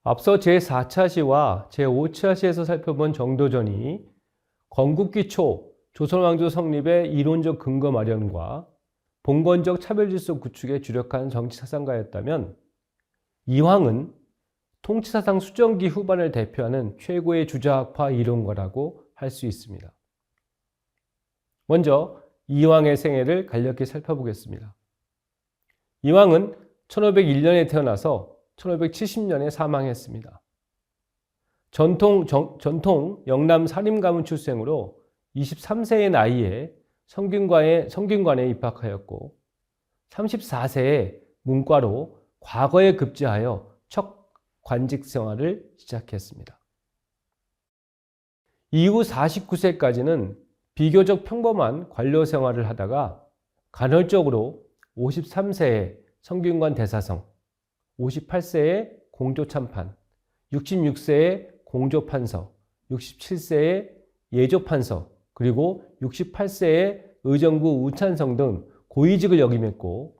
앞서 제4차 시와 제5차 시에서 살펴본 정도전이 건국기 초 조선왕조 성립의 이론적 근거 마련과 봉건적 차별질서 구축에 주력한 정치사상가였다면, 이황은 통치사상 수정기 후반을 대표하는 최고의 주자학파 이론가라고 할 수 있습니다. 먼저 이황의 생애를 간략히 살펴보겠습니다. 이황은 1501년에 태어나서 1570년에 사망했습니다. 전통 영남 사림 가문 출생으로 23세의 나이에 성균관에 입학하였고, 34세에 문과로 과거에 급제하여 첫 관직 생활을 시작했습니다. 이후 49세까지는 비교적 평범한 관료 생활을 하다가 간헐적으로 53세에 성균관 대사성, 58세에 공조참판, 66세에 공조판서, 67세에 예조판서, 그리고 68세에 의정부 우찬성 등 고위직을 역임했고,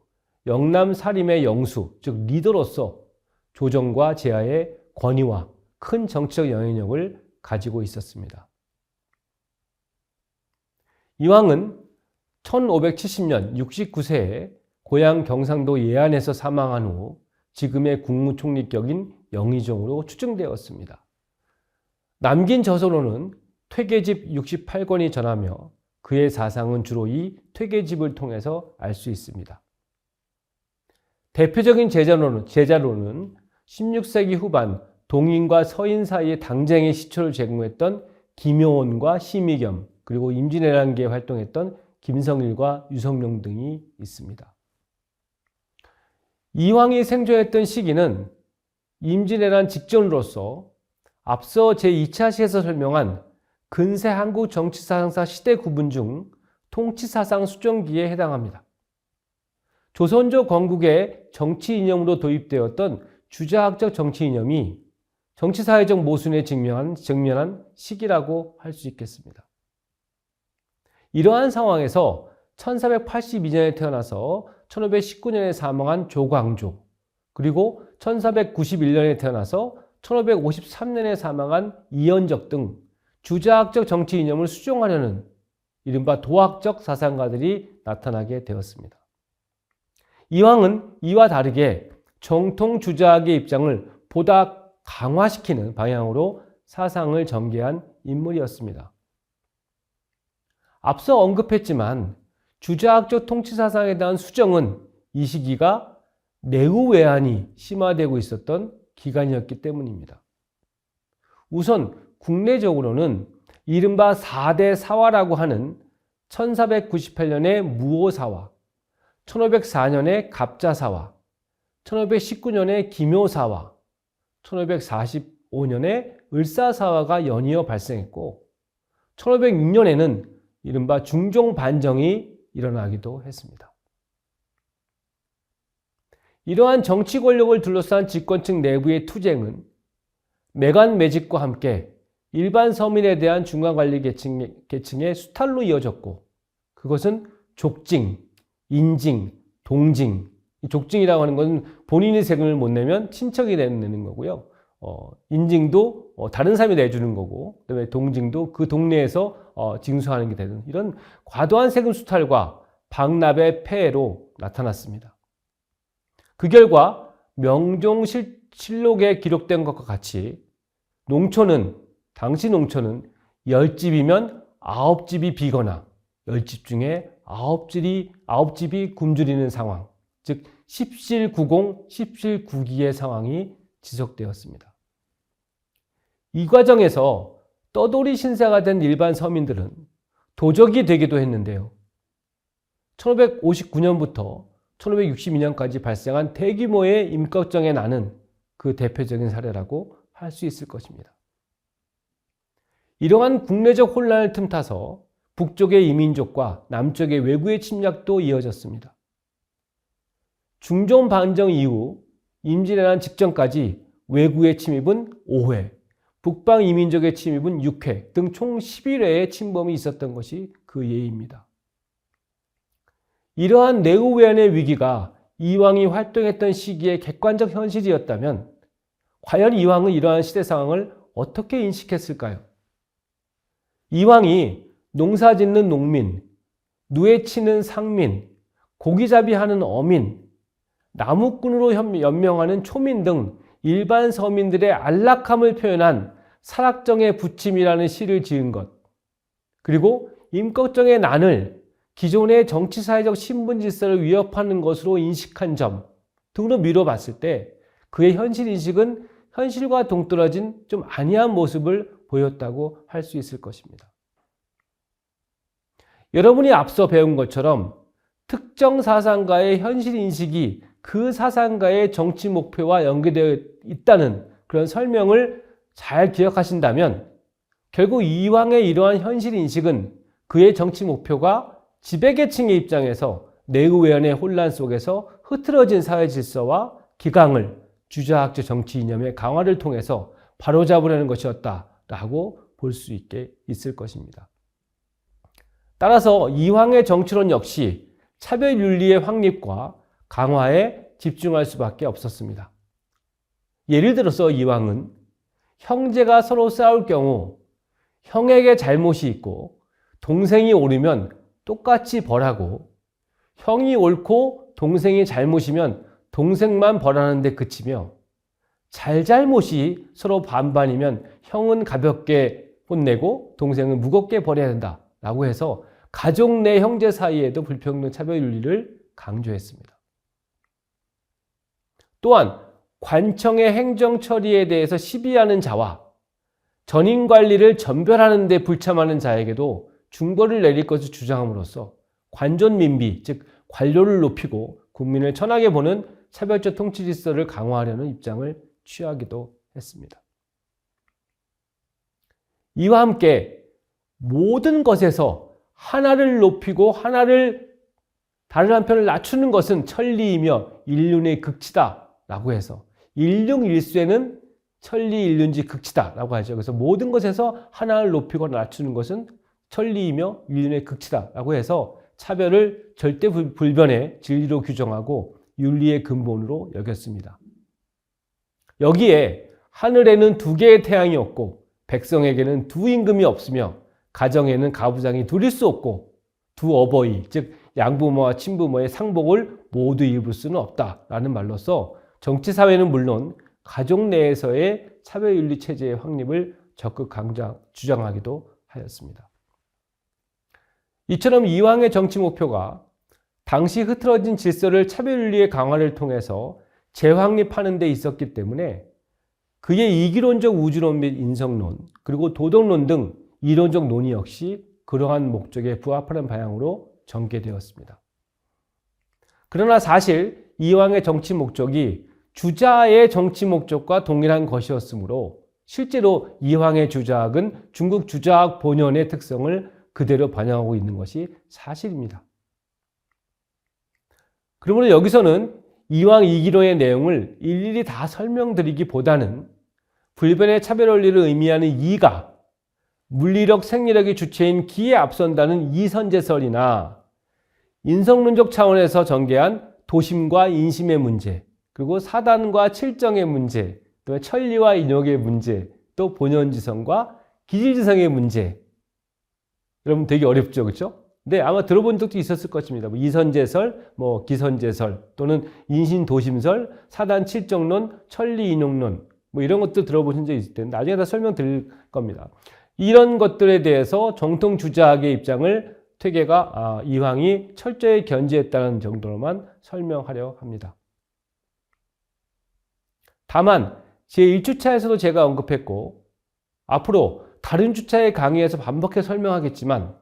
영남 사림의 영수, 즉 리더로서 조정과 제하의 권위와 큰 정치적 영향력을 가지고 있었습니다. 이황은 1570년 69세에 고향 경상도 예안에서 사망한 후 지금의 국무총리격인 영의정으로 추증되었습니다. 남긴 저서로는 퇴계집 68권이 전하며 그의 사상은 주로 이 퇴계집을 통해서 알 수 있습니다. 대표적인 제자로는 16세기 후반 동인과 서인 사이의 당쟁의 시초를 제공했던 김효원과 심의겸, 그리고 임진왜란기에 활동했던 김성일과 유성룡 등이 있습니다. 이황이 생존했던 시기는 임진왜란 직전으로서 앞서 제2차 시에서 설명한 근세 한국 정치사상사 시대 구분 중 통치사상 수정기에 해당합니다. 조선조 건국의 정치 이념으로 도입되었던 주자학적 정치 이념이 정치사회적 모순에 직면한 시기라고 할 수 있겠습니다. 이러한 상황에서 1482년에 태어나서 1519년에 사망한 조광조, 그리고 1491년에 태어나서 1553년에 사망한 이현적 등 주자학적 정치 이념을 수정하려는 이른바 도학적 사상가들이 나타나게 되었습니다. 이황은 이와 다르게 정통 주자학의 입장을 보다 강화시키는 방향으로 사상을 전개한 인물이었습니다. 앞서 언급했지만 주자학적 통치사상에 대한 수정은 이 시기가 내후외환이 심화되고 있었던 기간이었기 때문입니다. 우선 국내적으로는 이른바 4대 사화라고 하는 1498년의 무오사화, 1504년의 갑자사화, 1519년의 김효사화, 1545년에 을사사화가 연이어 발생했고, 1506년에는 이른바 중종반정이 일어나기도 했습니다. 이러한 정치 권력을 둘러싼 집권층 내부의 투쟁은 매관 매직과 함께 일반 서민에 대한 중간관리 계층의 수탈로 이어졌고, 그것은 족징, 인징, 동징, 족징이라고 하는 것은 본인이 세금을 못 내면 친척이 내는 거고요. 인징도 다른 사람이 내주는 거고, 그다음에 동징도 그 동네에서 징수하는 게 되는, 이런 과도한 세금 수탈과 방납의 폐해로 나타났습니다. 그 결과 명종실록에 기록된 것과 같이 당시 농촌은 10집이면 9집이 비거나 10집 중에 9집이 굶주리는 상황, 즉 십실구공, 십실구기의 상황이 지속되었습니다. 이 과정에서 떠돌이 신세가 된 일반 서민들은 도적이 되기도 했는데요. 1559년부터 1562년까지 발생한 대규모의 임꺽정의 난은 그 대표적인 사례라고 할 수 있을 것입니다. 이러한 국내적 혼란을 틈타서 북쪽의 이민족과 남쪽의 외구의 침략도 이어졌습니다. 중종 반정 이후 임진왜란 직전까지 외구의 침입은 5회, 북방 이민족의 침입은 6회 등 총 11회의 침범이 있었던 것이 그 예입니다. 이러한 내후외환의 위기가 이황이 활동했던 시기의 객관적 현실이었다면 과연 이황은 이러한 시대 상황을 어떻게 인식했을까요? 이황이 농사 짓는 농민, 누에 치는 상민, 고기잡이 하는 어민, 나무꾼으로 연명하는 초민 등 일반 서민들의 안락함을 표현한 사락정의 부침이라는 시를 지은 것, 그리고 임꺽정의 난을 기존의 정치사회적 신분 질서를 위협하는 것으로 인식한 점 등으로 미뤄봤을 때 그의 현실인식은 현실과 동떨어진 좀 안이한 모습을 보였다고 할 수 있을 것입니다. 여러분이 앞서 배운 것처럼 특정 사상가의 현실인식이 그 사상가의 정치 목표와 연계되어 있다는 그런 설명을 잘 기억하신다면 결국 이황의 이러한 현실인식은 그의 정치 목표가 지배계층의 입장에서 내후외환의 혼란 속에서 흐트러진 사회 질서와 기강을 주자학적 정치 이념의 강화를 통해서 바로잡으려는 것이었다라고 볼 수 있을 것입니다. 따라서 이황의 정치론 역시 차별윤리의 확립과 강화에 집중할 수밖에 없었습니다. 예를 들어서 이황은 형제가 서로 싸울 경우 형에게 잘못이 있고 동생이 옳으면 똑같이 벌하고 형이 옳고 동생이 잘못이면 동생만 벌하는 데 그치며 잘잘못이 서로 반반이면 형은 가볍게 혼내고 동생은 무겁게 벌여야 된다 라고 해서 가족 내 형제 사이에도 불평등 차별윤리를 강조했습니다. 또한 관청의 행정 처리에 대해서 시비하는 자와 전임 관리를 전별하는 데 불참하는 자에게도 중벌을 내릴 것을 주장함으로써 관존민비, 즉 관료를 높이고 국민을 천하게 보는 차별적 통치 질서를 강화하려는 입장을 취하기도 했습니다. 이와 함께 모든 것에서 하나를 높이고 하나를 다른 한편을 낮추는 것은 천리이며 인륜의 극치다 라고 해서 일융일쇠는 천리일륜지 극치다 라고 하죠. 그래서 모든 것에서 하나를 높이고 낮추는 것은 천리이며 인륜의 극치다 라고 해서 차별을 절대 불변의 진리로 규정하고 윤리의 근본으로 여겼습니다. 여기에 하늘에는 두 개의 태양이 없고 백성에게는 두 임금이 없으며 가정에는 가부장이 둘일 수 없고 두 어버이, 즉 양부모와 친부모의 상복을 모두 입을 수는 없다라는 말로서 정치사회는 물론 가족 내에서의 차별윤리 체제의 확립을 적극 주장하기도 하였습니다. 이처럼 이황의 정치 목표가 당시 흐트러진 질서를 차별윤리의 강화를 통해서 재확립하는 데 있었기 때문에 그의 이기론적 우주론 및 인성론 그리고 도덕론 등 이론적 논의 역시 그러한 목적에 부합하는 방향으로 전개되었습니다. 그러나 사실 이황의 정치 목적이 주자의 정치 목적과 동일한 것이었으므로 실제로 이황의 주자학은 중국 주자학 본연의 특성을 그대로 반영하고 있는 것이 사실입니다. 그러므로 여기서는 이황 이기론의 내용을 일일이 다 설명드리기보다는 불변의 차별 원리를 의미하는 이가 물리력, 생리력이 주체인 기에 앞선다는 이선제설이나 인성론적 차원에서 전개한 도심과 인심의 문제, 그리고 사단과 칠정의 문제, 또 천리와 인욕의 문제, 또 본연지성과 기질지성의 문제. 여러분 되게 어렵죠, 그렇죠? 네, 아마 들어본 적도 있었을 것입니다. 이선제설, 기선제설, 또는 인신도심설, 사단 칠정론, 천리 인욕론, 이런 것도 들어보신 적 있을 텐데 나중에 다 설명드릴 겁니다. 이런 것들에 대해서 정통 주자학의 입장을 퇴계가 이황이 철저히 견지했다는 정도로만 설명하려 합니다. 다만 제1주차에서도 제가 언급했고 앞으로 다른 주차의 강의에서 반복해 설명하겠지만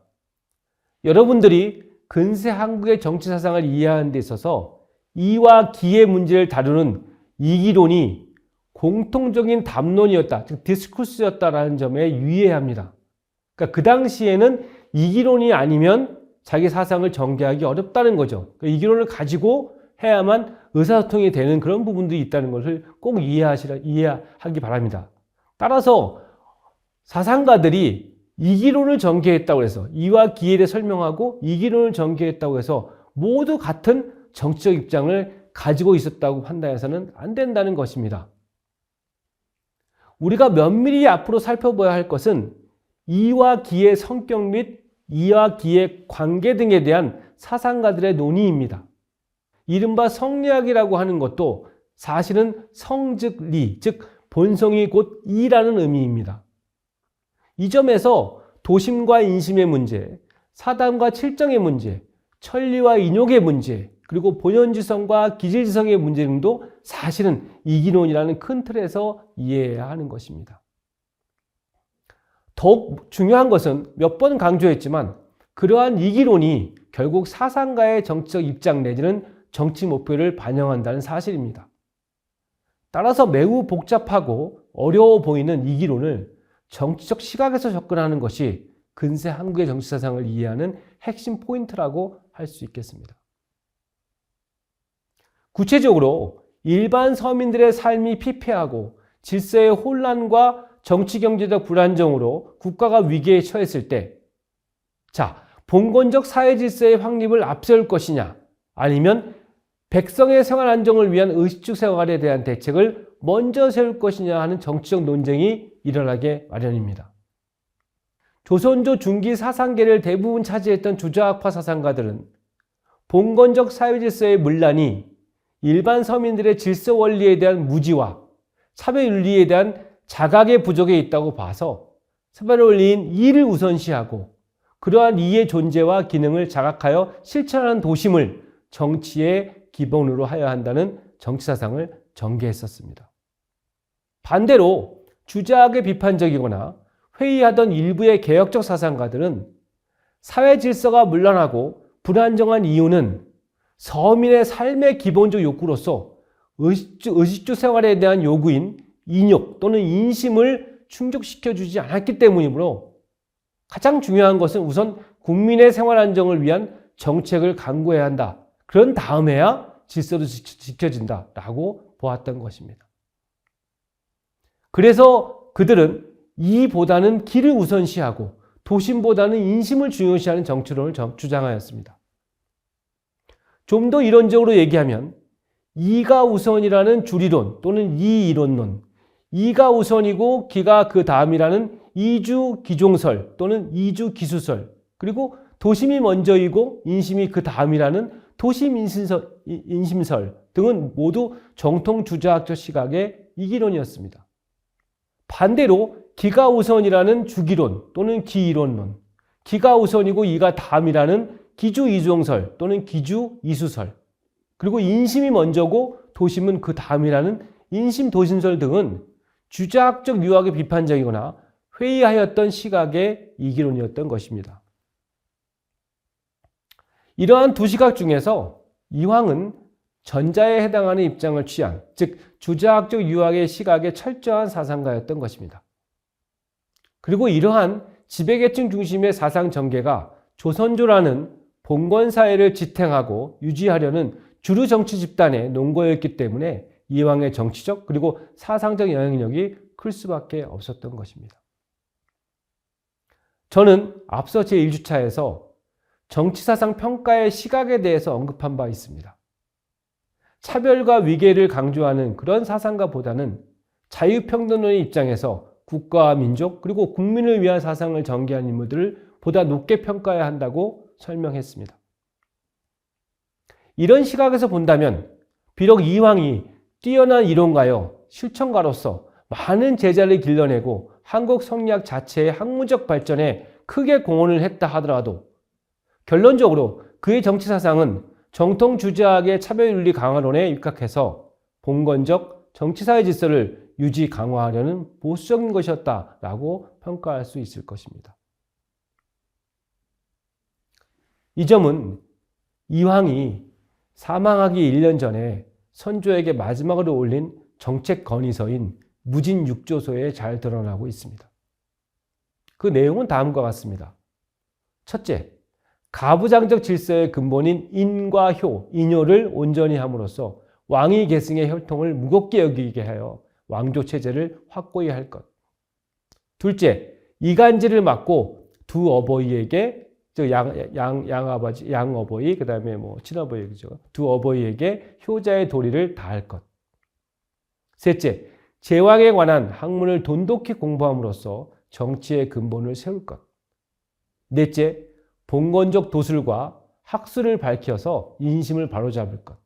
여러분들이 근세 한국의 정치 사상을 이해하는 데 있어서 이와 기의 문제를 다루는 이기론이 공통적인 담론이었다, 즉 디스쿠스였다라는 점에 유의해야 합니다. 그러니까 그 당시에는 이기론이 아니면 자기 사상을 전개하기 어렵다는 거죠. 그러니까 이기론을 가지고 해야만 의사소통이 되는 그런 부분들이 있다는 것을 꼭 이해하기 바랍니다. 따라서 사상가들이 이기론을 전개했다고 해서 이와 기에 대해 설명하고 이기론을 전개했다고 해서 모두 같은 정치적 입장을 가지고 있었다고 판단해서는 안 된다는 것입니다. 우리가 면밀히 앞으로 살펴봐야 할 것은 이와 기의 성격 및 이와 기의 관계 등에 대한 사상가들의 논의입니다. 이른바 성리학이라고 하는 것도 사실은 성 즉 리, 즉 본성이 곧 이라는 의미입니다. 이 점에서 도심과 인심의 문제, 사담과 칠정의 문제, 천리와 인욕의 문제, 그리고 본연지성과 기질지성의 문제 등도 사실은 이기론이라는 큰 틀에서 이해해야 하는 것입니다. 더욱 중요한 것은 몇 번 강조했지만 그러한 이기론이 결국 사상가의 정치적 입장 내지는 정치 목표를 반영한다는 사실입니다. 따라서 매우 복잡하고 어려워 보이는 이기론을 정치적 시각에서 접근하는 것이 근세 한국의 정치 사상을 이해하는 핵심 포인트라고 할 수 있겠습니다. 구체적으로 일반 서민들의 삶이 피폐하고 질서의 혼란과 정치 경제적 불안정으로 국가가 위기에 처했을 때, 봉건적 사회 질서의 확립을 앞세울 것이냐, 아니면 백성의 생활 안정을 위한 의식주 생활에 대한 대책을 먼저 세울 것이냐 하는 정치적 논쟁이 일어나게 마련입니다. 조선조 중기 사상계를 대부분 차지했던 주자학파 사상가들은 봉건적 사회 질서의 문란이 일반 서민들의 질서 원리에 대한 무지와 차별윤리에 대한 자각의 부족에 있다고 봐서 차별원리인 이를 우선시하고 그러한 이의 존재와 기능을 자각하여 실천하는 도심을 정치의 기본으로 하여야 한다는 정치사상을 전개했었습니다. 반대로 주자학에 비판적이거나 회의하던 일부의 개혁적 사상가들은 사회 질서가 문란하고 불안정한 이유는 서민의 삶의 기본적 욕구로서 의식주 생활에 대한 요구인 인욕 또는 인심을 충족시켜주지 않았기 때문이므로 가장 중요한 것은 우선 국민의 생활 안정을 위한 정책을 강구해야 한다. 그런 다음에야 질서도 지켜진다라고 보았던 것입니다. 그래서 그들은 이보다는 기를 우선시하고 도심보다는 인심을 중요시하는 정치론을 주장하였습니다. 좀 더 이론적으로 얘기하면 이가 우선이라는 주리론 또는 이이론론, 이가 우선이고 기가 그 다음이라는 이주 기종설 또는 이주 기수설, 그리고 도심이 먼저이고 인심이 그 다음이라는 도심 인심설 등은 모두 정통 주자학적 시각의 이기론이었습니다. 반대로 기가 우선이라는 주기론 또는 기이론론, 기가 우선이고 이가 다음이라는 기주 이종설 또는 기주 이수설, 그리고 인심이 먼저고 도심은 그 다음이라는 인심 도심설 등은 주자학적 유학에 비판적이거나 회의하였던 시각의 이기론이었던 것입니다. 이러한 두 시각 중에서 이황은 전자에 해당하는 입장을 취한, 즉 주자학적 유학의 시각의 철저한 사상가였던 것입니다. 그리고 이러한 지배계층 중심의 사상 전개가 조선조라는 봉건사회를 지탱하고 유지하려는 주류 정치 집단의 논거였기 때문에 이황의 정치적 그리고 사상적 영향력이 클 수밖에 없었던 것입니다. 저는 앞서 제1주차에서 정치사상 평가의 시각에 대해서 언급한 바 있습니다. 차별과 위계를 강조하는 그런 사상가보다는 자유평등론의 입장에서 국가와 민족 그리고 국민을 위한 사상을 전개한 인물들을 보다 높게 평가해야 한다고 설명했습니다. 이런 시각에서 본다면 비록 이황이 뛰어난 이론가요, 실천가로서 많은 제자를 길러내고 한국 성리학 자체의 학문적 발전에 크게 공헌을 했다 하더라도 결론적으로 그의 정치사상은 정통 주자학의 차별윤리 강화론에 입각해서 봉건적 정치사회 질서를 유지 강화하려는 보수적인 것이었다라고 평가할 수 있을 것입니다. 이 점은 이황이 사망하기 1년 전에 선조에게 마지막으로 올린 정책 건의서인 무진육조서에 잘 드러나고 있습니다. 그 내용은 다음과 같습니다. 첫째, 가부장적 질서의 근본인 인과 효, 인효를 온전히 함으로써 왕위 계승의 혈통을 무겁게 여기게 하여 왕조 체제를 확고히 할 것. 둘째, 이간질을 막고 두 어버이에게 양어버이, 그 다음에 친어버이, 그죠? 두 어버이에게 효자의 도리를 다할 것. 셋째, 제왕에 관한 학문을 돈독히 공부함으로써 정치의 근본을 세울 것. 넷째, 봉건적 도술과 학술을 밝혀서 인심을 바로잡을 것.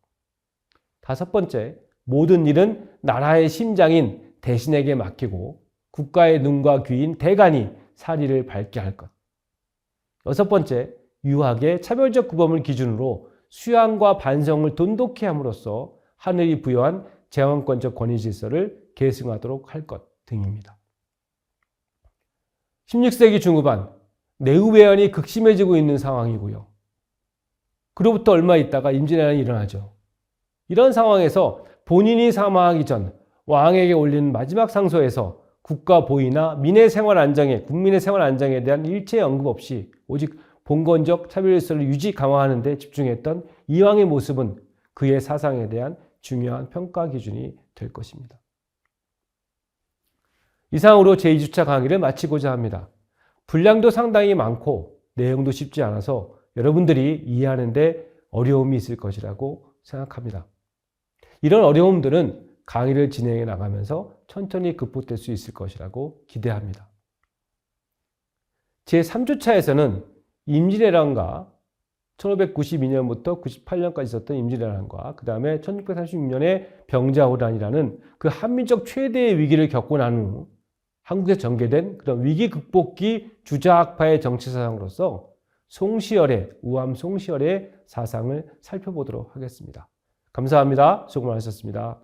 다섯 번째, 모든 일은 나라의 심장인 대신에게 맡기고 국가의 눈과 귀인 대간이 사리를 밝게 할 것. 여섯 번째, 유학의 차별적 구범을 기준으로 수양과 반성을 돈독히 함으로써 하늘이 부여한 제왕권적 권위 질서를 계승하도록 할 것 등입니다. 16세기 중후반 내후외환이 극심해지고 있는 상황이고요. 그로부터 얼마 있다가 임진왜란이 일어나죠. 이런 상황에서 본인이 사망하기 전 왕에게 올린 마지막 상소에서 국가 보위나 민의 생활 안정에, 국민의 생활 안정에 대한 일체 언급 없이 오직 봉건적 차별 질서를 유지 강화하는 데 집중했던 이왕의 모습은 그의 사상에 대한 중요한 평가 기준이 될 것입니다. 이상으로 제2주차 강의를 마치고자 합니다. 분량도 상당히 많고 내용도 쉽지 않아서 여러분들이 이해하는 데 어려움이 있을 것이라고 생각합니다. 이런 어려움들은 강의를 진행해 나가면서 천천히 극복될 수 있을 것이라고 기대합니다. 제3주차에서는 임진왜란과 1592년부터 98년까지 있었던 임진왜란과 그 다음에 1636년의 병자호란이라는 그 한민족 최대의 위기를 겪고 난 후 한국에 전개된 그런 위기 극복기 주자학파의 정치사상으로서 송시열의 우암 송시열의 사상을 살펴보도록 하겠습니다. 감사합니다. 수고 많으셨습니다.